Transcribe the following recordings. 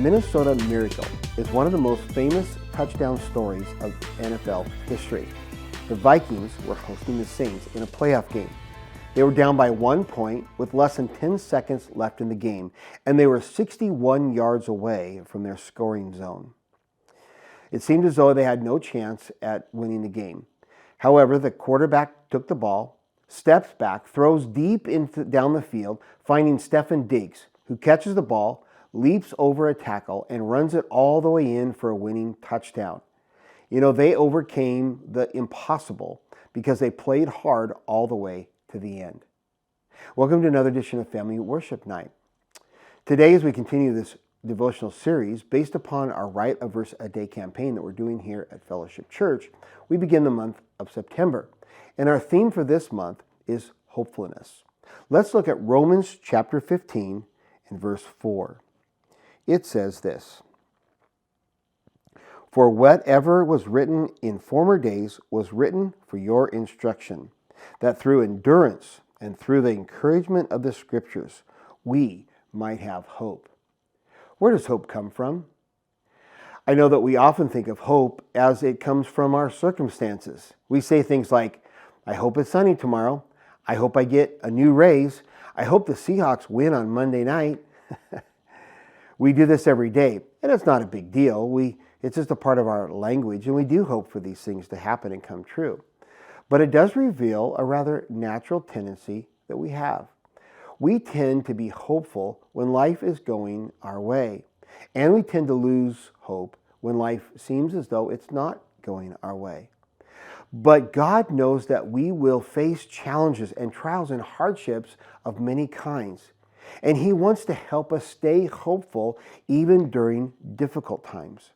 Minnesota Miracle is one of the most famous touchdown stories of NFL history. The Vikings were hosting the Saints in a playoff game. They were down by 1 point with less than 10 seconds left in the game, and they were 61 yards away from their scoring zone. It seemed as though they had no chance at winning the game. However, the quarterback took the ball, steps back, throws deep down the field, finding Stefon Diggs, who catches the ball, leaps over a tackle, and runs it all the way in for a winning touchdown. You know, they overcame the impossible because they played hard all the way to the end. Welcome to another edition of Family Worship Night. Today, as we continue this devotional series based upon our Write a Verse a Day campaign that we're doing here at Fellowship Church, we begin the month of September. And our theme for this month is hopefulness. Let's look at Romans chapter 15 and verse 4. It says this: "For whatever was written in former days was written for your instruction, that through endurance and through the encouragement of the Scriptures, we might have hope." Where does hope come from? I know that we often think of hope as it comes from our circumstances. We say things like, "I hope it's sunny tomorrow. I hope I get a new raise. I hope the Seahawks win on Monday night." We do this every day, and it's not a big deal. It's just a part of our language, and we do hope for these things to happen and come true. But it does reveal a rather natural tendency that we have. We tend to be hopeful when life is going our way, and we tend to lose hope when life seems as though it's not going our way. But God knows that we will face challenges and trials and hardships of many kinds, and He wants to help us stay hopeful even during difficult times.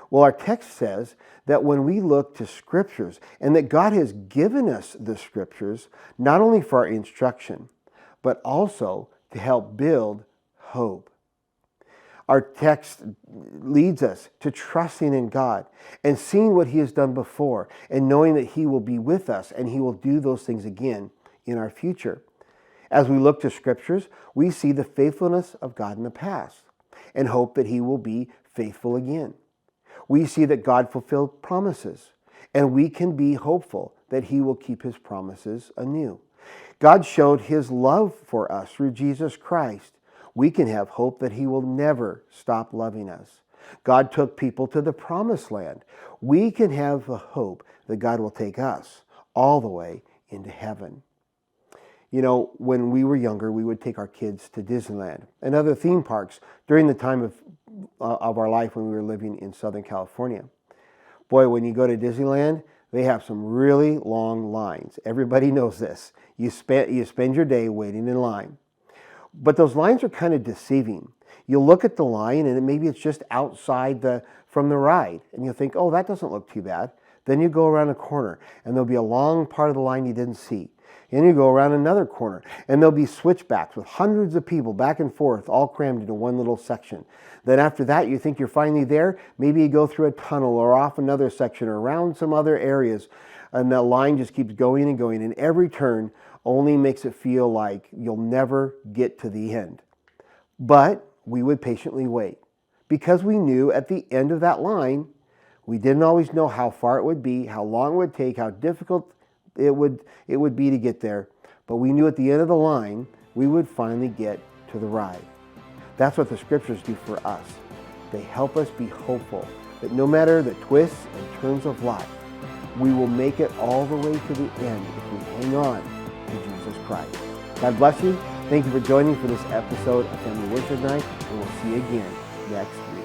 Well, our text says that when we look to Scriptures, and that God has given us the Scriptures, not only for our instruction, but also to help build hope. Our text leads us to trusting in God and seeing what He has done before and knowing that He will be with us and He will do those things again in our future. As we look to Scriptures, we see the faithfulness of God in the past and hope that He will be faithful again. We see that God fulfilled promises, and we can be hopeful that He will keep His promises anew. God showed His love for us through Jesus Christ. We can have hope that He will never stop loving us. God took people to the promised land. We can have a hope that God will take us all the way into heaven. You know, when we were younger, we would take our kids to Disneyland and other theme parks during the time of our life when we were living in Southern California. Boy, when you go to Disneyland, they have some really long lines. Everybody knows this. You spend your day waiting in line. But those lines are kind of deceiving. You'll look at the line and maybe it's just outside from the ride. And you'll think, oh, that doesn't look too bad. Then you go around a corner and there'll be a long part of the line you didn't see. And you go around another corner and there'll be switchbacks with hundreds of people back and forth, all crammed into one little section. Then after that, you think you're finally there. Maybe you go through a tunnel or off another section or around some other areas. And the line just keeps going and going. And every turn only makes it feel like you'll never get to the end. But we would patiently wait because we knew at the end of that line, we didn't always know how far it would be, how long it would take, how difficult it would be to get there. But we knew at the end of the line, we would finally get to the ride. That's what the Scriptures do for us. They help us be hopeful that no matter the twists and turns of life, we will make it all the way to the end if we hang on to Jesus Christ. God bless you. Thank you for joining for this episode of Family Worship Night, and we'll see you again next week.